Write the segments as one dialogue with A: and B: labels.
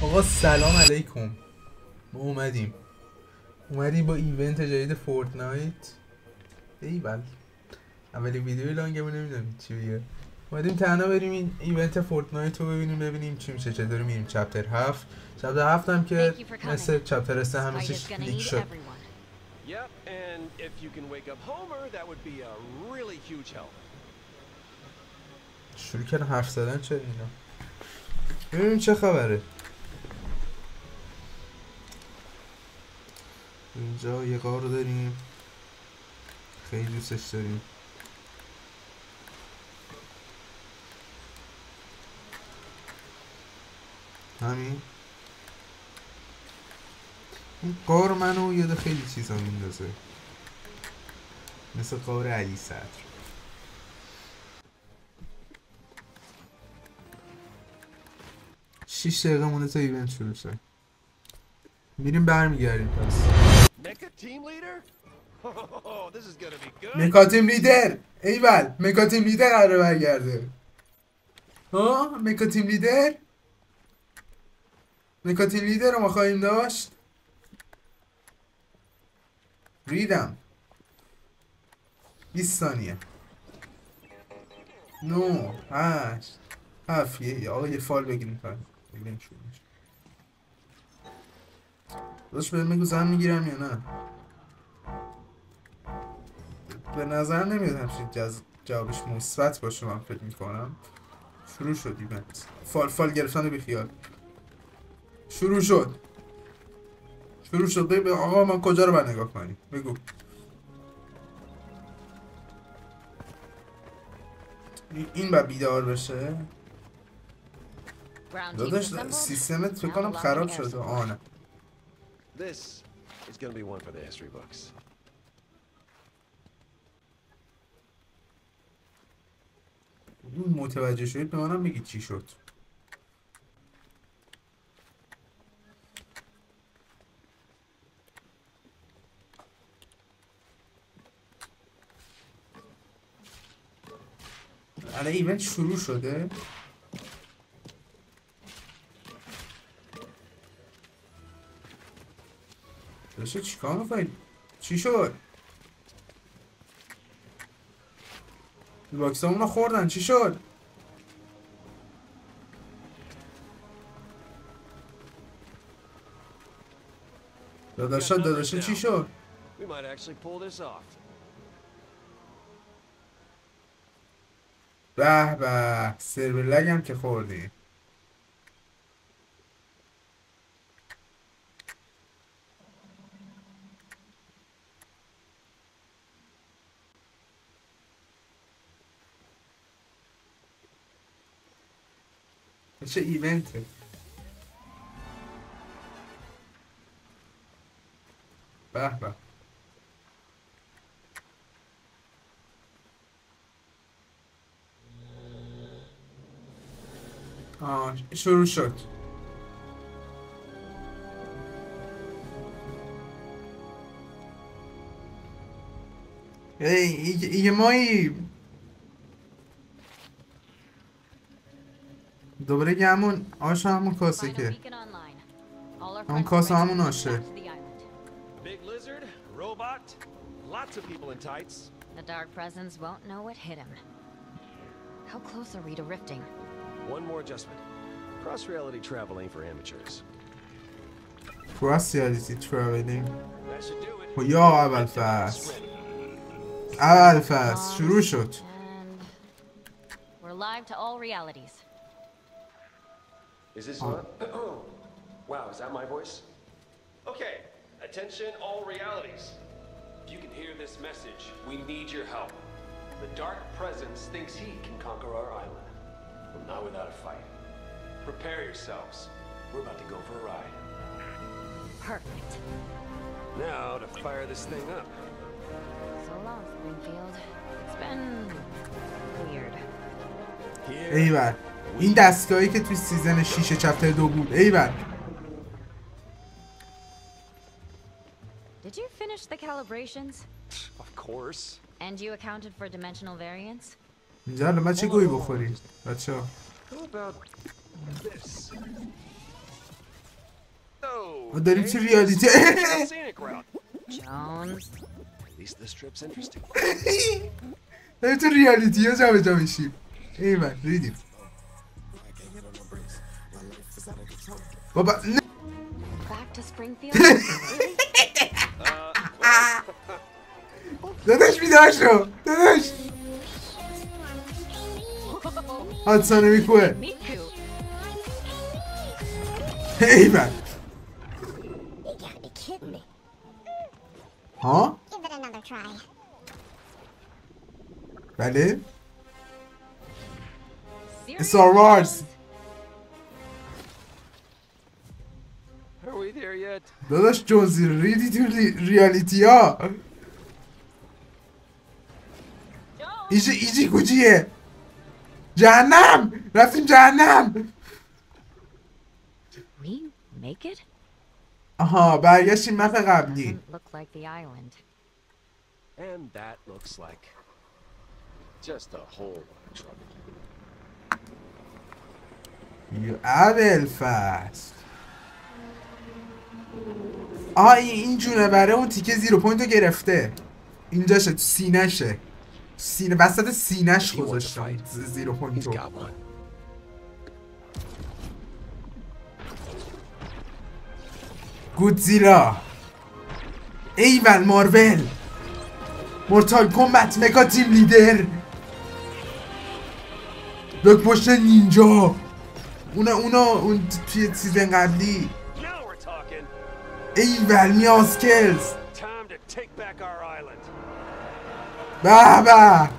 A: آقا سلام علیکم. ما اومدیم با ایونت جدید فورتنایت. ایول اولی ویدیوی لانگمون نمیدونم چی بگه. اومدیم تنها بریم این ایونت فورتنایت رو ببینیم چی میشه، چطوری میریم. چپتر 7 هم که مثل چپتر 3 همیشش لیک شد.
B: Yep, and if you can wake up Homer, that would be a really huge help.
A: شروع کردن حرف زدن. چه اینا؟ ببینیم چه خبره. اینجا یه غار رو داریم، خیلی دوستش داریم. همین این غار منو یاد خیلی چیزا میندازه، مثل غار علی صدر. 6 دقیقه مونده تا ایونت شروع شه. میریم برمیگردیم. پس مکا تیم لیدر. ایول مکا تیم لیدر قراره برگرده. ها مکا تیم لیدر رو ما خواهیم داشت. ریدم 20 ثانیه 9 8 7 آقا یه فال بگیریم. بگیریم شروع میشه. داشت بهم بگو زن میگیرم یا نه. به نظر نمیاد همچین جوابش مثبت باشه. من فکر میکنم شروع شد ایونت. فال گرفتن بیخیال. شروع شد. بگو آقا من کجا رو باید نگاه کنیم. بگو. این باید بیدار بشه. داداش سیستمت فکر کنم خراب شده. نه
B: This is going to be one for the history books.
A: متوجه شدید به منم بگید چی شد. الان ایونت شروع شده. داشته چیکار میکنید؟ چی شد؟ باکس همونو خوردن. چی شد؟ داداشا چی شد؟ به به سرور لگ هم که خوردی. چه ایونته. به به شروع شد. یه مایی دوباره که همون آش همون کاسه که همون کاسه همون آشه.
B: Lots of people in tights.
C: The dark presence won't know what hit him. How close are we to rifting?
B: One more adjustment. Cross-reality travel ain't for amateurs.
A: Cross-reality traveling.
B: That should do it.
A: یا اول فصل شروع شد.
C: We're live to all realities.
B: Is this on? Wow, is that my voice? Okay, attention all realities. If you can hear this message, we need your help. The Dark Presence thinks he can conquer our island, but not without a fight. Prepare yourselves. We're about to go for a ride.
C: Perfect.
B: Now to fire this thing up.
C: So long, Springfield. It's been weird.
A: ایول این دستگاهی که توی سیزن 6 چپتر 2 بود. ایول
C: Did you finish the calibrations?
B: Of course.
C: And you accounted for dimensional variance?
A: اینجا الان چه گویی بخوری بچه ها؟
B: How about this?
A: ما داریم تو ریالیتی
C: Jones.
B: At least this trip's interesting.
A: داریم تو ریالیتی ها جا جا میشیم. ایوان ریدیم بابا نه
C: Back to Springfield?
A: داداش بیدار شو داداش هاتسانه میکوه
C: Miku.
A: ایوان
D: You gotta be kidding me.
A: ها؟
D: Give it another try.
A: بله؟
C: Serious?
A: Star Wars
B: Are we there yet?
A: داداش جونزی ریدی تو ریالیتی ها ایجی کجیه جهنم رفتیم جهنم
C: Did we make it?
A: آها برگشتیم مپ قبلی
C: Doesn't look like the island.
B: And that looks like just a whole lot of trouble.
A: ابوالفضل آها این جونوره اون تیکه زیرو پوینت رو گرفته اینجاشه تو سینهشه سینه وسط سینهش گذاشتم زیرو
B: He's
A: پوینت رو
B: got one.
A: گودزیلا ایول مارول مورتال کومبت مگا تیم لیدر لوک پشت نینجا اون توی سیزن قبلی
B: Now we're talking.
A: ایول میاسکلز
B: Time to take back our island.
A: به به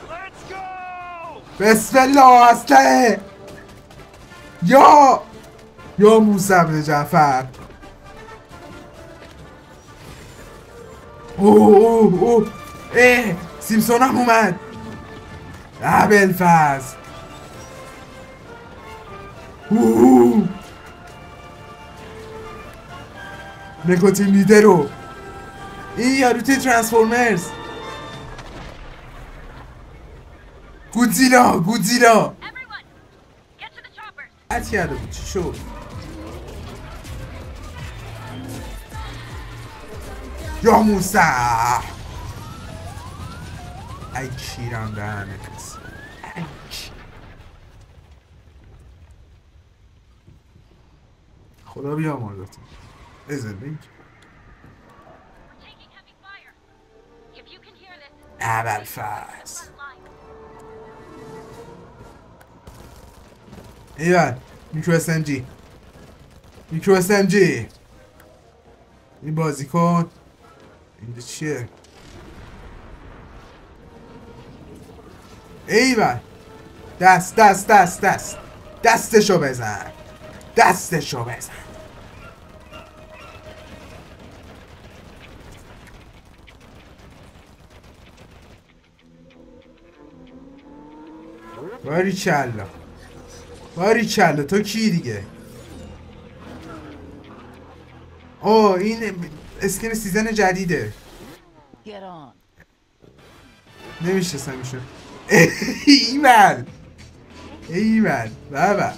B: Let's go!
A: بسم الله اسلحه یا موسی بن جعفر اوه سیمسون هم اومد ابوالفضل نکوتیم لیدر رو این یارو توی ترانسفورمرز گودزیلا
C: Everyone, get to the choppers.
A: قطع کرده بود چی شد یا موسی ای کیرم دهنت خدا بیامرزتون زندگی
C: We're taking heavy fire. If you can hear this,
A: ابوالفضل
C: front line.
A: ایول میکرو اس ام جی این بازی کن اینجا چیه ایول دستشو بزن باریکلا تو کی دیگه اوه این اسکن سیزن جدیده نمیشه سمیشون ایول بابا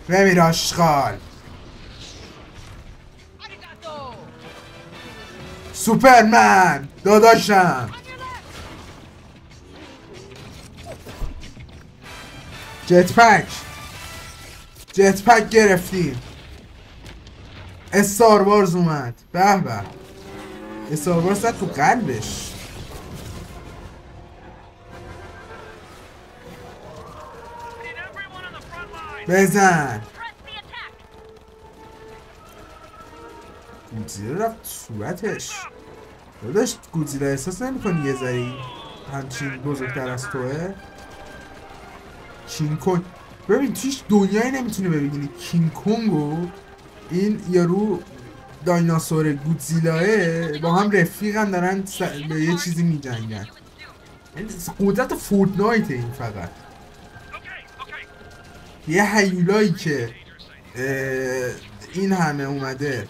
A: بمیر آشغال سوپرمن داداشم جت پک گرفتیم استار وارز اومد به به استار وارز زد تو قلبش بزن گودزیلا رفت صورتش داداش گودزیلا احساس نمی‌کنی یه ذری همچین بزرگتر از توه کینگ کنگ ببین تویش دنیایی نمیتونه ببینی کینگ کنگو این یارو دایناسور گودزیلاه با هم رفیقن دارن به یه چیزی میجنگن قدرت فورتنایت این فقط یه هیولایی که این همه اومده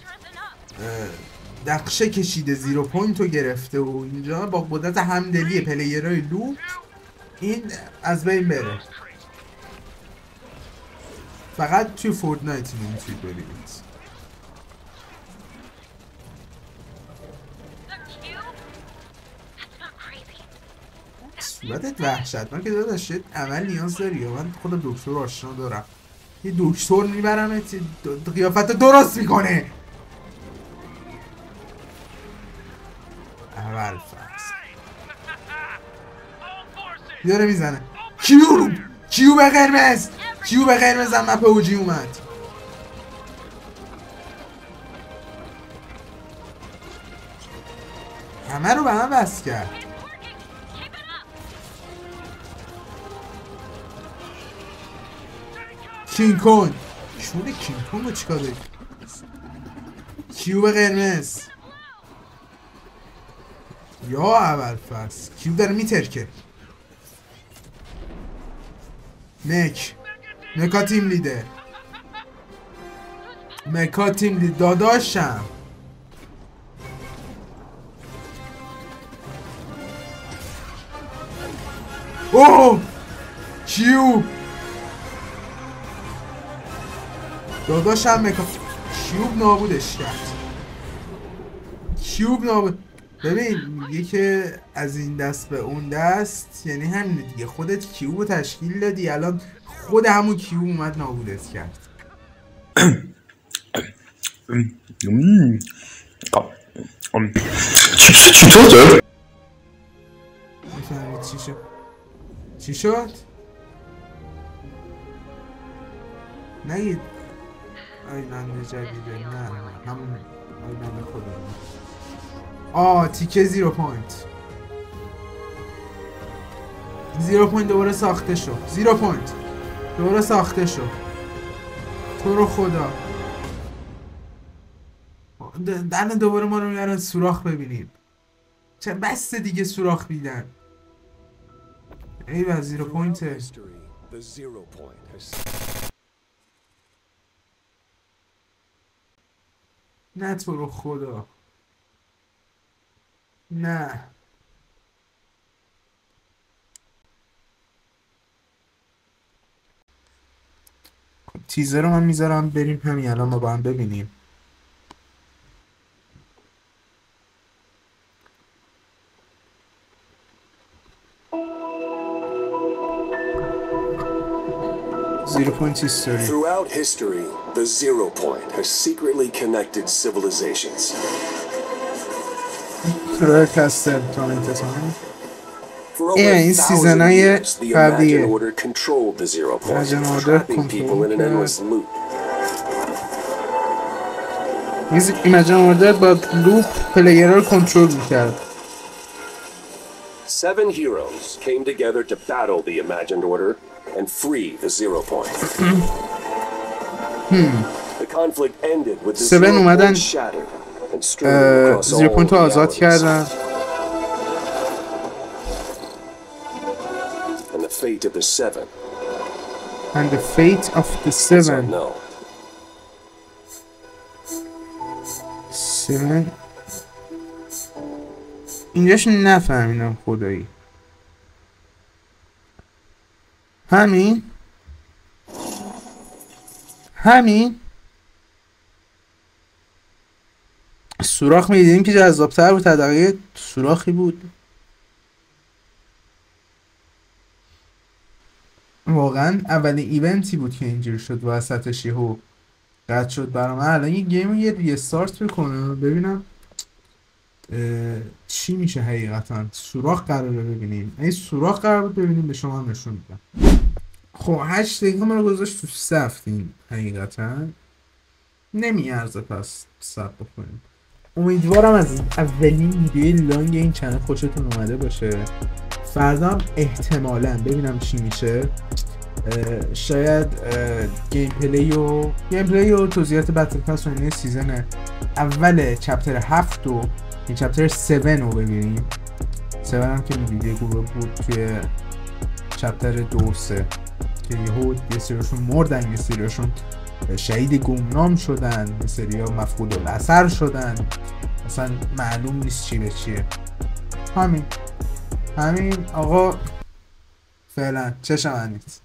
A: نقشه کشیده، زیرو پوینت رو گرفته و اینجا با قدرت همدلی پلیرهای لوپ این از بین بره. فقط توی فورتنایت نمیتونید ببینید. صورتت وحشتناک که داداش عمل نیاز داری یا من خودم دکتر آشنا دارم. یه دکتر میبرم قیافت درست میکنه. اول فصل داره میزنه. کیوب قرمز، کیوب قرمز هم مپ اوجی اومد. همه رو به هم بس کرد. کینگ کونگ شونه کینگ کونگ رو چیکار داری؟ کیوب قرمز یا اول فصل کیوب داره میترکه. مکا تیم لیدر، مکا تیم لیدر داداشم. اوه کیوب داداشم مکا. کیوب نابودش کرد. کیوب نابود. ببین میگه که از این دست به اون دست، یعنی همین دیگه. خودت کیوب رو تشکیل دادی، الان خود همون کیوب اومد نابودت کرد.
E: چطور شد؟
A: میفهمید چی شد؟ چی شد؟ نگید آیلند جدیده. نه همون آیلند خودمون. تیکه زیرو پوینت. زیرو پوینت دوباره ساخته شد. زیرو پوینت دوباره ساخته شد. تو رو خدا الان دوباره ما رو میارن سوراخ ببینیم. چه بس دیگه سوراخ میدن. ای با زیرو پوینته. نه تو رو خدا نه. تیزر رو من میذارم بریم همین الان ما با هم ببینیم. Zero Point history.
F: Throughout history, the Zero Point has secretly connected civilizations. For over a thousand years, the Imagine Order controlled the Zero Point, trapping people in an endless loop.
A: Imagine Order با لوپ پلیر رو کنترل میکرد.
F: 7 heroes came together to battle the Imagined Order and free the Zero Point. The conflict ended with the Zero Point shattered and streaming across all realities. And the fate of the Seven.
A: And the fate of the Seven. Seven. اینجاش نفهمیدم خدایی. همین سوراخ میدیدیم که جذابتر بود. تدقیق سوراخی بود واقعا. اولین ایونتی بود که اینجوری شد وسطش یهو قطع شد برام. الان یه گیم رو یه ریستارت بکنم ببینم چی میشه حقیقتا. سوراخ قراره ببینیم. این سوراخ قرار بود ببینیم به شما هم نشون میدم. خب 8 دقیقه ما رو گذاشت تو سفت. این حقیقتا نمیارزه پس سب بکنیم. امیدوارم از اولین ویدیوی لانگ این چنل خوشتون اومده باشه. فردا هم احتمالاً ببینم چی میشه. شاید گیم پلی و توضیحات بتل پس و اینه سیزن اول چپتر 7 و این چپتر 7 رو ببینیم. 7 هم که ویدیو گروه بود که چپتر 2 و 3 که یه سریشون مردن، یه سریشون شهید گمنام شدن، یه سری ها مفقود الاثر شدن، اصلا معلوم نیست چی به چیه. همین آقا، فعلا چشم اندید.